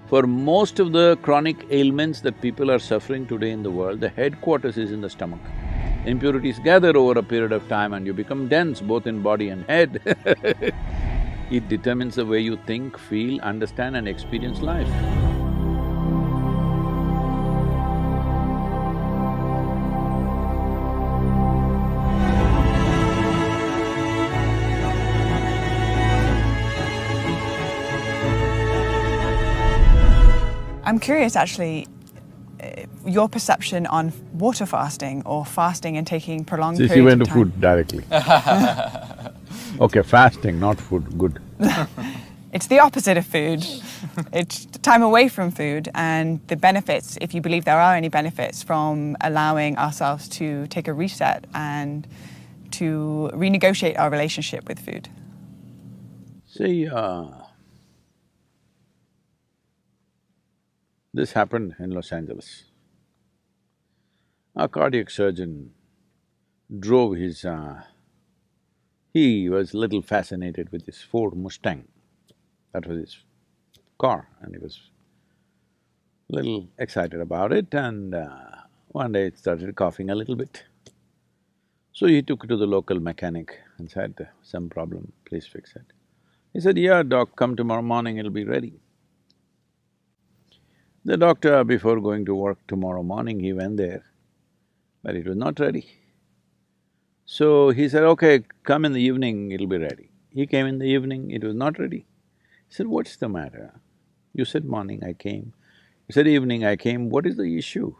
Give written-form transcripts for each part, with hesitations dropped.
For most of the chronic ailments that people are suffering today in the world, the headquarters is in the stomach. Impurities gather over a period of time and you become dense both in body and head. It determines the way you think, feel, understand and experience life. I'm curious, actually, your perception on water fasting or fasting and taking prolonged periods of time. She went to food directly. Okay, fasting, not food, good. It's the opposite of food. It's time away from food and the benefits, if you believe there are any benefits from allowing ourselves to take a reset and to renegotiate our relationship with food. See, this happened in Los Angeles. A cardiac surgeon drove his… he was little fascinated with his Ford Mustang. That was his car and he was little excited about it and one day it started coughing a little bit. So he took it to the local mechanic and said, "Some problem, please fix it." He said, "Yeah, doc, come tomorrow morning, it'll be ready." The doctor, before going to work tomorrow morning, he went there, but it was not ready. So he said, "Okay, come in the evening, it'll be ready." He came in the evening, it was not ready. He said, "What's the matter? You said morning, I came. You said evening, I came, what is the issue?"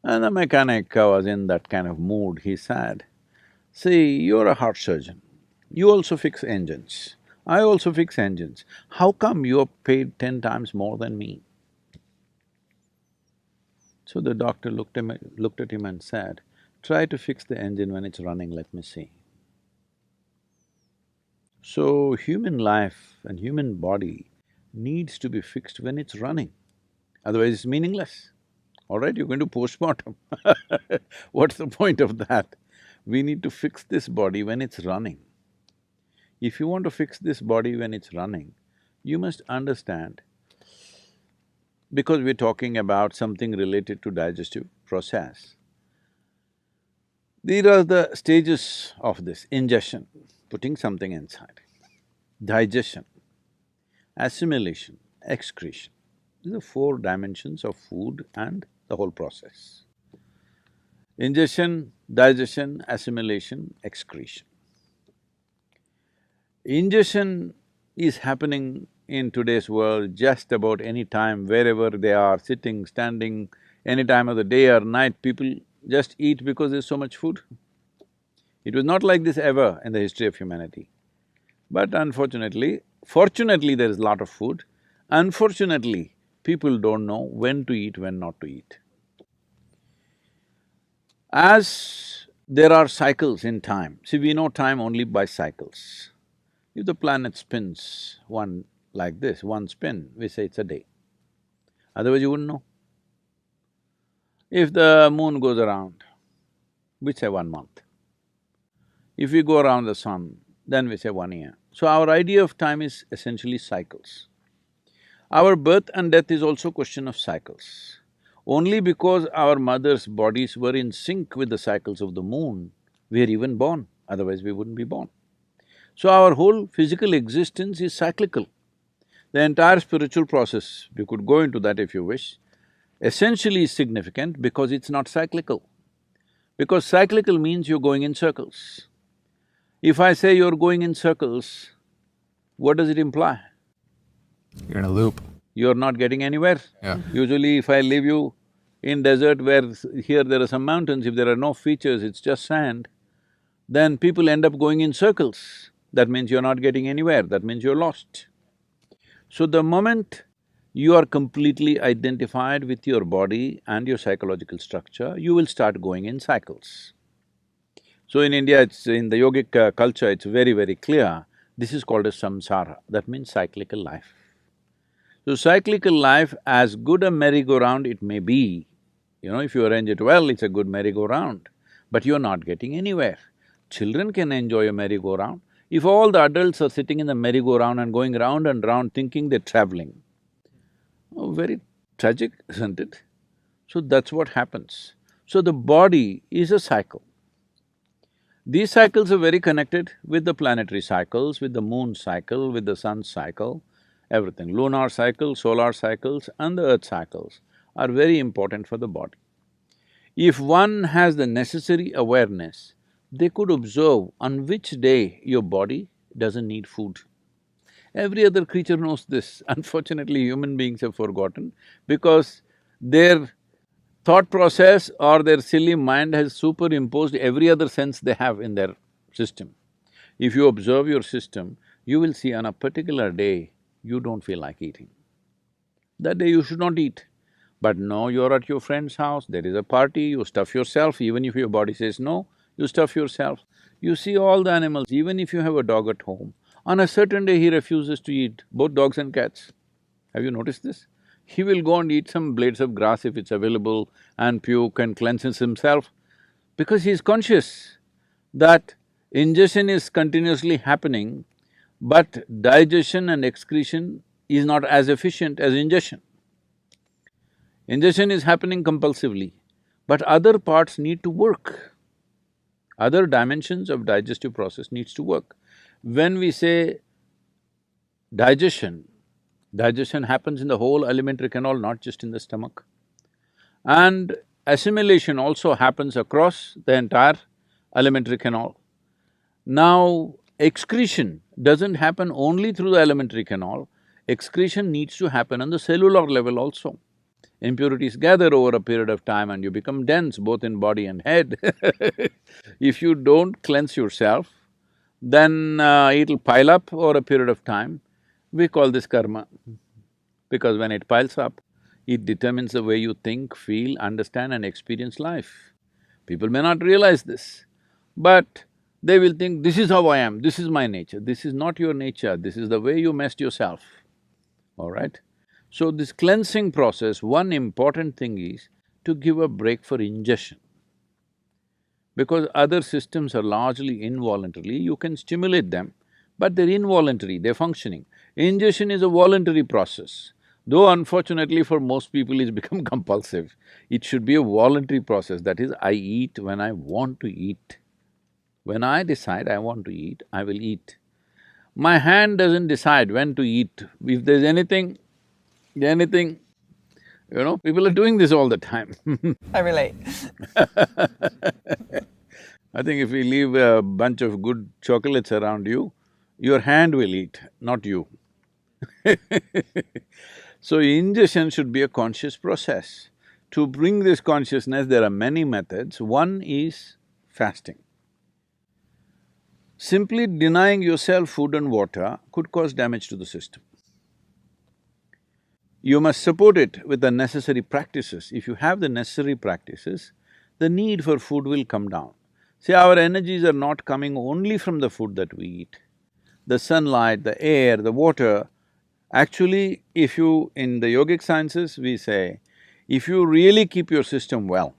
And the mechanic was in that kind of mood, he said, "See, you're a heart surgeon, you also fix engines, I also fix engines. How come you're paid 10 times more than me?" So the doctor looked at him and said, "Try to fix the engine when it's running, let me see." So human life and human body needs to be fixed when it's running, otherwise it's meaningless. All right, you're going to postmortem what's the point of that? We need to fix this body when it's running. If you want to fix this body when it's running, you must understand, because we're talking about something related to digestive process, these are the stages of this: ingestion, putting something inside; digestion, assimilation, excretion. These are four dimensions of food and the whole process. Ingestion, digestion, assimilation, excretion. Ingestion is happening in today's world just about any time, wherever they are, sitting, standing, any time of the day or night, people just eat because there's so much food. It was not like this ever in the history of humanity. But unfortunately, fortunately there is a lot of food. Unfortunately, people don't know when to eat, when not to eat. As there are cycles in time, see, we know time only by cycles. If the planet spins one like this, one spin, we say it's a day. Otherwise you wouldn't know. If the moon goes around, we say 1 month. If we go around the sun, then we say 1 year. So our idea of time is essentially cycles. Our birth and death is also a question of cycles. Only because our mothers' bodies were in sync with the cycles of the moon, we are even born, otherwise we wouldn't be born. So our whole physical existence is cyclical. The entire spiritual process, we could go into that if you wish, essentially is significant because it's not cyclical. Because cyclical means you're going in circles. If I say you're going in circles, what does it imply? You're in a loop. You're not getting anywhere. Yeah. Usually if I leave you in desert where here there are some mountains, if there are no features, it's just sand, then people end up going in circles. That means you're not getting anywhere, that means you're lost. So the moment you are completely identified with your body and your psychological structure, you will start going in cycles. So in India, it's… in the yogic culture, it's very clear, this is called as samsara, that means cyclical life. So cyclical life, as good a merry-go-round it may be, if you arrange it well, it's a good merry-go-round, but you're not getting anywhere. Children can enjoy a merry-go-round. If all the adults are sitting in the merry-go-round and going round and round thinking they're traveling, very tragic, isn't it? So that's what happens. So the body is a cycle. These cycles are very connected with the planetary cycles, with the moon cycle, with the sun cycle, everything. Lunar cycle, solar cycles and the earth cycles are very important for the body. If one has the necessary awareness, they could observe on which day your body doesn't need food. Every other creature knows this. Unfortunately, human beings have forgotten because their thought process or their silly mind has superimposed every other sense they have in their system. If you observe your system, you will see on a particular day, you don't feel like eating. That day you should not eat. But no, you're at your friend's house, there is a party, you stuff yourself, even if your body says no, you stuff yourself. You see all the animals, even if you have a dog at home, on a certain day he refuses to eat, both dogs and cats. Have you noticed this? He will go and eat some blades of grass if it's available and puke and cleanses himself because he's conscious that ingestion is continuously happening, but digestion and excretion is not as efficient as ingestion. Ingestion is happening compulsively, but other parts need to work. Other dimensions of digestive process needs to work. When we say digestion, digestion happens in the whole alimentary canal, not just in the stomach. And assimilation also happens across the entire alimentary canal. Now, excretion doesn't happen only through the alimentary canal, excretion needs to happen on the cellular level also. Impurities gather over a period of time and you become dense both in body and head. If you don't cleanse yourself, then it'll pile up over a period of time. We call this karma, because when it piles up, it determines the way you think, feel, understand and experience life. People may not realize this, but they will think, this is how I am, this is my nature. This is not your nature, this is the way you messed yourself, all right? So this cleansing process, one important thing is to give a break for ingestion. Because other systems are largely involuntary, you can stimulate them, but they're involuntary, they're functioning. Ingestion is a voluntary process, though unfortunately for most people it's become compulsive. It should be a voluntary process, that is, I eat when I want to eat. When I decide I want to eat, I will eat. My hand doesn't decide when to eat. If there's anything, people are doing this all the time. I relate. I think if we leave a bunch of good chocolates around you, your hand will eat, not you. So ingestion should be a conscious process. To bring this consciousness, there are many methods. One is fasting. Simply denying yourself food and water could cause damage to the system. You must support it with the necessary practices. If you have the necessary practices, the need for food will come down. See, our energies are not coming only from the food that we eat. The sunlight, the air, the water, actually, if you… in the yogic sciences, we say, if you really keep your system well,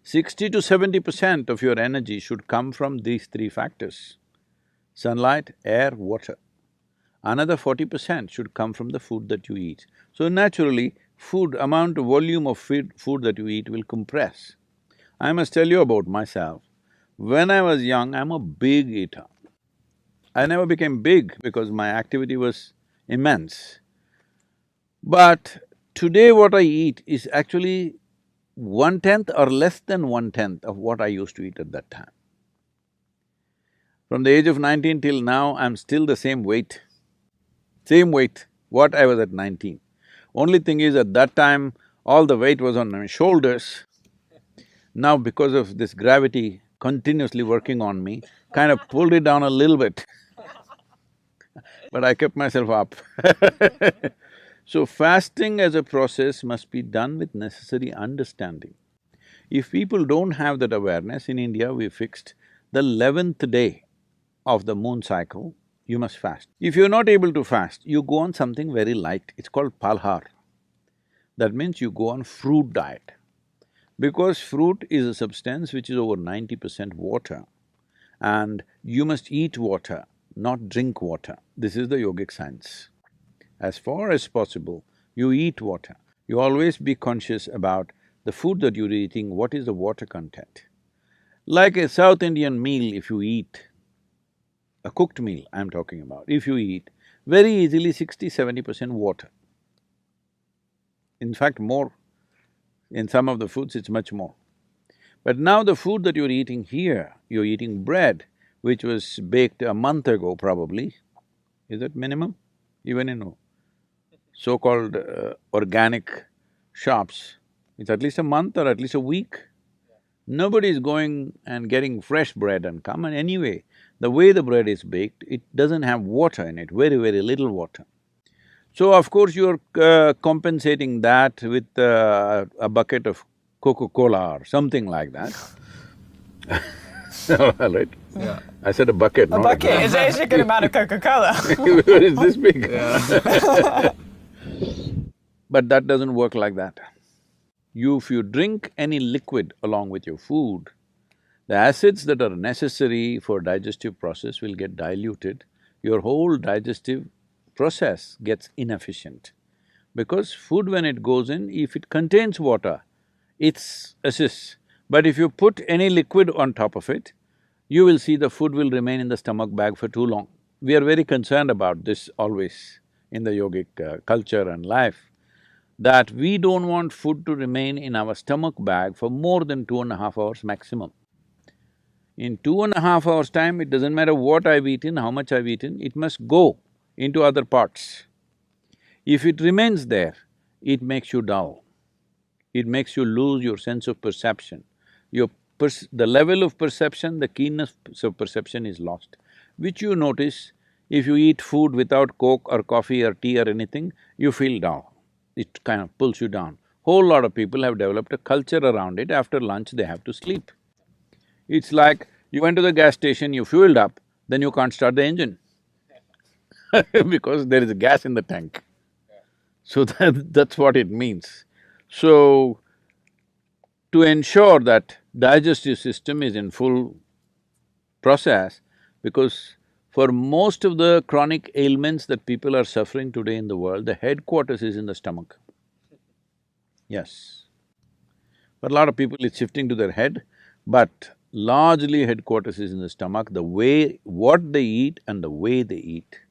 60 to 70% of your energy should come from these three factors: sunlight, air, water. Another 40% should come from the food that you eat. So naturally, amount of volume of food that you eat will compress. I must tell you about myself. When I was young, I'm a big eater. I never became big because my activity was immense. But today what I eat is actually 1/10 or less than 1/10 of what I used to eat at that time. From the age of 19 till now, I'm still the same weight. Same weight, what I was at 19. Only thing is, at that time, all the weight was on my shoulders. Now, because of this gravity continuously working on me, kind of pulled it down a little bit. But I kept myself up. So fasting as a process must be done with necessary understanding. If people don't have that awareness, in India we fixed the 11th day of the moon cycle, you must fast. If you're not able to fast, you go on something very light, it's called palhar. That means you go on fruit diet. Because fruit is a substance which is over 90% water, and you must eat water, not drink water. This is the yogic science. As far as possible, You eat water. You always be conscious about the food that you're eating, what is the water content. Like a South Indian meal, if you eat, a cooked meal I'm talking about, if you eat, very easily 60–70% water. In fact, more. In some of the foods, it's much more. But now the food that you're eating here, you're eating bread, which was baked a month ago probably. Is that minimum? Even in so-called organic shops, it's at least a month or at least a week. Nobody is going and getting fresh bread and come, and anyway, the way the bread is baked, it doesn't have water in it, very, very little water. So of course you're compensating that with a bucket of Coca-Cola or something like that. Right? Yeah. I said a bucket, A not bucket is a good amount of Coca-Cola. What is this big? Yeah. But that doesn't work like that. If you drink any liquid along with your food, the acids that are necessary for digestive process will get diluted. Your whole digestive process gets inefficient. Because food when it goes in, if it contains water, it's assists. But if you put any liquid on top of it, you will see the food will remain in the stomach bag for too long. We are very concerned about this always in the yogic culture and life, that we don't want food to remain in our stomach bag for more than 2.5 hours maximum. In 2.5 hours' time, it doesn't matter what I've eaten, how much I've eaten, it must go into other parts. If it remains there, it makes you dull. It makes you lose your sense of perception. The level of perception, the keenness of perception is lost, which you notice if you eat food without Coke or coffee or tea or anything, you feel dull. It kind of pulls you down. Whole lot of people have developed a culture around it, after lunch they have to sleep. It's like you went to the gas station, you fueled up, then you can't start the engine because there is gas in the tank. So that's what it means. So, to ensure that digestive system is in full process, because for most of the chronic ailments that people are suffering today in the world, the headquarters is in the stomach. Yes. For a lot of people it's shifting to their head, but largely headquarters is in the stomach, the way… what they eat and the way they eat.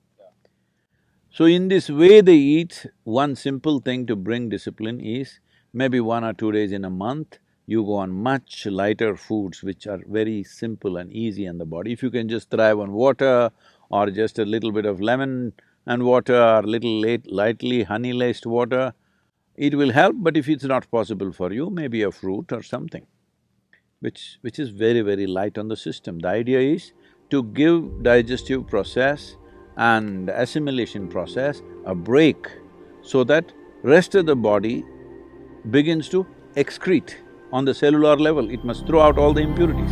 So in this way they eat, one simple thing to bring discipline is, maybe 1 or 2 days in a month, you go on much lighter foods which are very simple and easy on the body. If you can just thrive on water or just a little bit of lemon and water or lightly honey-laced water, it will help, but if it's not possible for you, maybe a fruit or something, which is very, very light on the system. The idea is to give digestive process and assimilation process a break so that rest of the body begins to excrete on the cellular level, it must throw out all the impurities.